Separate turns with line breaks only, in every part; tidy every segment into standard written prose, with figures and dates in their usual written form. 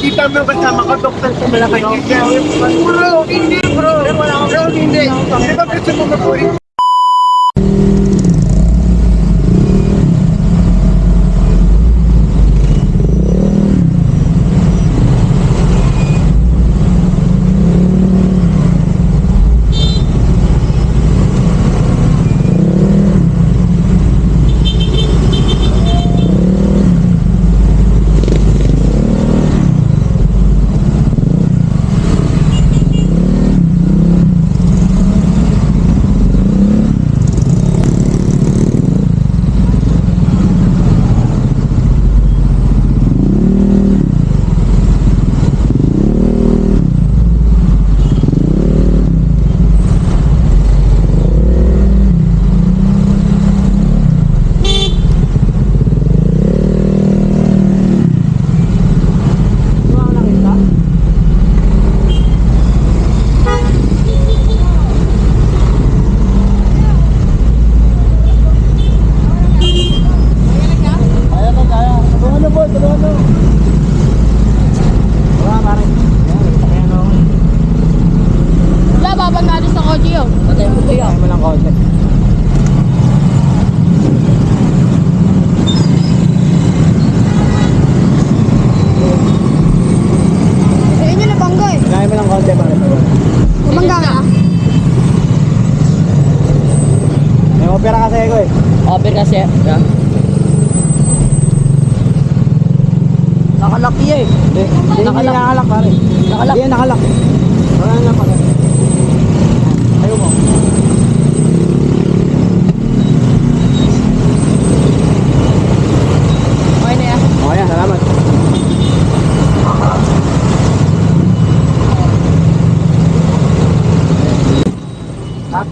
Kita mo yung kasama ko, doktor sa Malacanang. Bro, hindi bro. Bro, hindi. Di ba gusto mo mapulit?
Opera kasi ako eh.
Over kasi. Yeah. Nakalak iya eh.
Hindi nakalak pare.
Nakalak.
Hindi nakalak. Wala na pare. Ayaw mo.
Okay na yan.
Okay yan, salamat.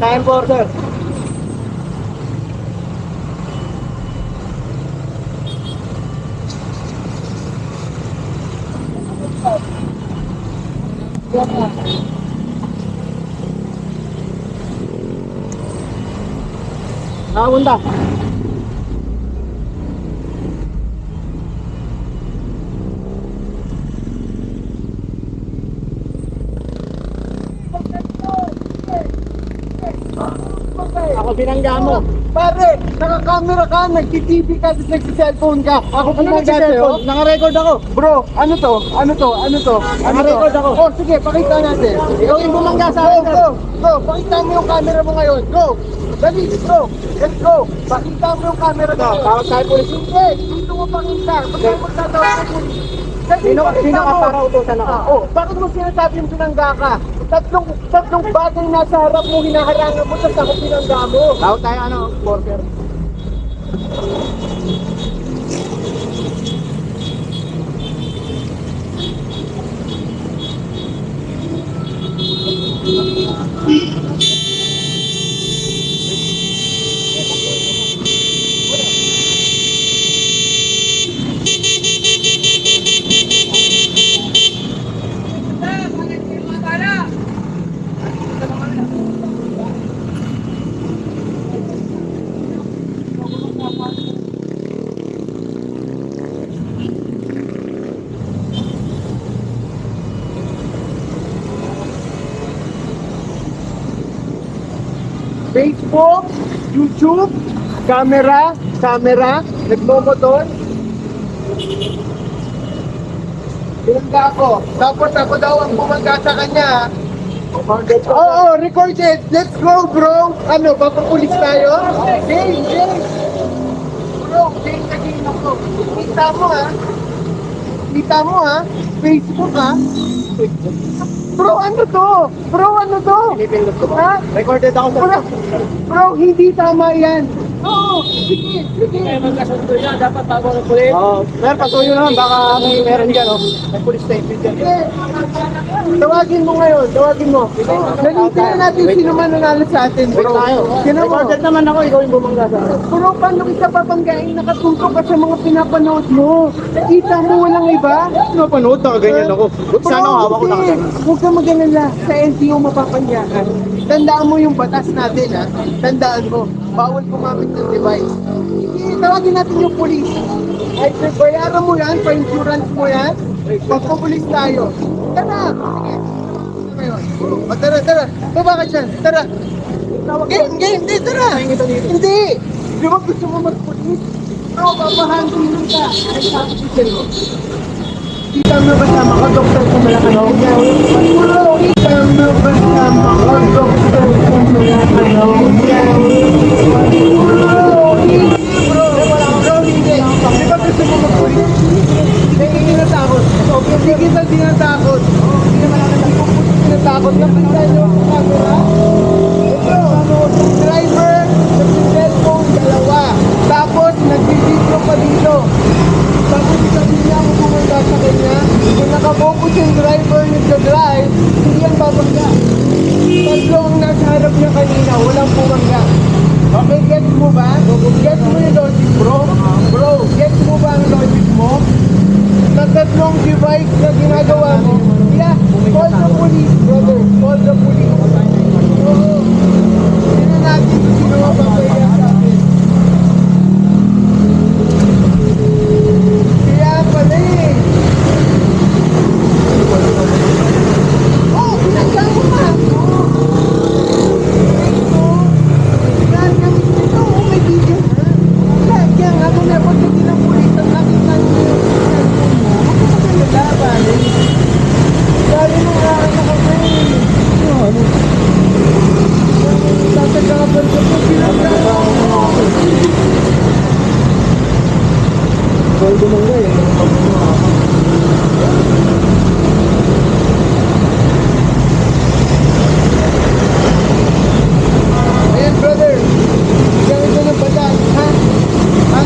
Time for sir. Nakapunta. Ako binangga mo.
Pare, naka-camera ka, nag-TV ka, nag-cellphone ka. Ako pinangga sa'yo.
Naka-record ako.
Bro, ano to? Ano to? Ano to?
Naka-record ako.
Oh, sige, pakita natin.
Ikaw yung bumangga sa akin.
Go, go. Pakita mo yung camera mo ngayon. Go. Dali, bro. Let's go. Pakita mo yung camera mo.
Tawag tayo pulis.
Hindi, dito mo pakita. Bakit mo tatawag sa pulis? Dali,
Sino
pakita
ka
mo.
para utusan ako?
Oh, bakit mo sinasabi yung pinangga ka? Tatlong bagay nasa harap mo, hinaharangan mo, tapos ako pinangga mo.
Tawag tayo ano, porter.
Facebook, YouTube, camera, nagmomotor. Binangga ako. Tapos ako daw ang bumangga sa kanya. Oo, recorded. Let's go, bro. Ano, papapulis tayo? Hey. Bro, Jane, naging ako. Kita mo ha? Facebook ha? Bro, ano to?
Pinipindot ko
Ha?
ba? Recorded ako sa...
Bro, hindi tama yan. Oo, sige.
Magkasundo yan. Dapat bago ng pulis.
Oo. Pero patuloy naman, baka may meron dyan, oh. May police station dyan.
Tawagin mo ngayon, Nalito na natin sino man nanalo sa atin,
Wait
bro.
tayo.
Sino mo?
Recorded naman ako, ikaw yung bumangga sa akin.
Bro, paano kita papanggain? Nakatutok ka sa mga pinapanood mo. Kita mo walang iba?
Pinapanood, nakaganyan ako. Sana ako hawak ko na
hindi. Huwag ka mag-alala. Sa NTO mapapangyakan. Tandaan mo yung batas natin, ha? Tandaan mo. bawal gumamit ng device. Hindi, tawagin natin yung police. Ay, bayaran mo yan, pa-insurance mo yan, magpupulis tayo. Tara! Sige. O, tara. Baba ka dyan, tara. Hindi, tara. Hindi. Di ba gusto mo magpulis? Pero, papahandulin ka. Ay, sabi ko sa'yo. Kita mo ba sama ko, doktor, kung malakanaw? Kita mo ba sama ko, doktor, kung malakanaw? Hindi. Di ba gusto mo magpulis? Hindi tinatakot. Hindi kita tinatakot. Hindi ko po tinatakot. Nakita niyo ang camera? Ito, driver, nag-cellphone, dalawa. Tapos, nag-video pa dito. Tapos, sabi niya ako bumangga sa kanya. Kung nakafocus yung driver nagda-drive, hindi yan babangga. Tatlo ang nasa harap niya kanina, walang bumangga. Okay, gets mo ba? Gets mo yung logic, bro? Bro, gets mo ba ang logic mo? Sa tatlong device na ginagawa mo, yeah, call the police, brother. Call the police. Oo. Hindi na natin kung sino ang papaya sa atin. Kaya pala eh. Oh, pinagyan mo pa. May video na. Kaya nga, kung napagdating ng pulis at nakita nyo yung cellphone mo, huwag ka magalaban eh. Dali nung nakakita ko na eh. Ano? Tatagapan ko po pinagdaan mo. Kaya gumangga eh. Ayan, brother. Bigyan ito ng batas, ha? Ha?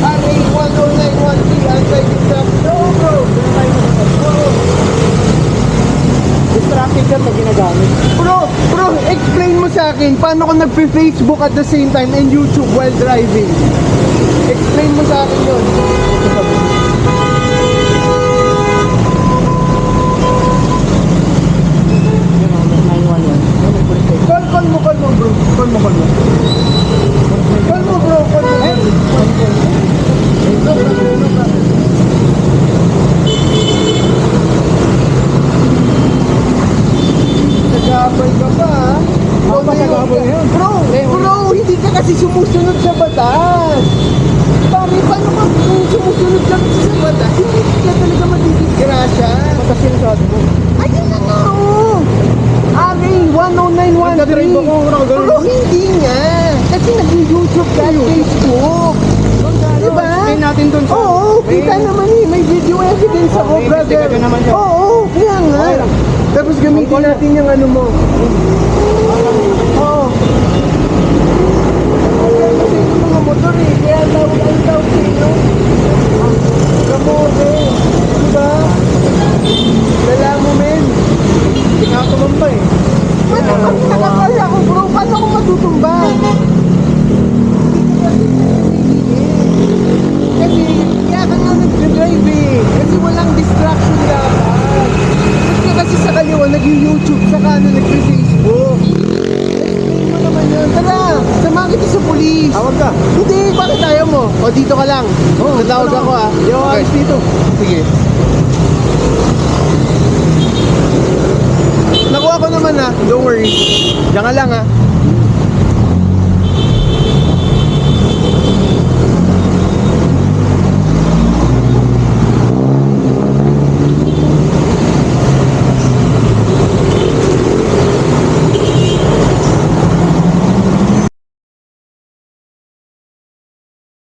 RA 10913, anti-distract. No, bro.
Distracted ka pag ginagamit.
Bro, explain mo sa akin paano ko nagpe-Facebook at the same time and YouTube while driving. Explain mo sa akin yun. Call mo, bro. Call mo, bro. No problem. Nagabay ka pa, ha?
Ako pa nagabay yun.
Bro, hindi ka kasi sumusunod sa batas. Pare, paano ka kung sumusunod ka kasi sa batas? Hindi ka talaga matidisgrasya.
Batas yung sabi mo.
Ayun na nga, oh. RA 10913.
Nag-drive ako, nakagaling.
Bro, hindi nga. Kasi nag-YouTube ka, Facebook. Diba?
Explain natin dun sa...
Oo, kita naman eh. May video evidence ako,
may
brother.
investigation naman siya.
Oo, kaya nga.
Okay lang.
Tapos gamitin natin yung ano mo. Oo. Ayan kasi yung mga motor eh. Kaya ang tawag sino? Kamote. Diba? Dala mo, men.
Pinakamamba eh.
Paano kung nakakaya ko, bro? Paano ako matutumba? Kasi, kaya ka nga nag-drive eh. Kasi walang distraction dapat. Kasi kasi sa kaliwa, nag-YouTube, sa kanan, nag-Facebook. Explain mo naman yun. Tara, samahan kita sa police.
Tawag ka.
Hindi, bakit tayo mo? O, dito ka lang.
Oo,
Natawag
dito lang.
ako, ha?
Yo, ayos dito.
Sige. Nakuha ko naman, ha? Don't worry. Diyan ka lang, ha?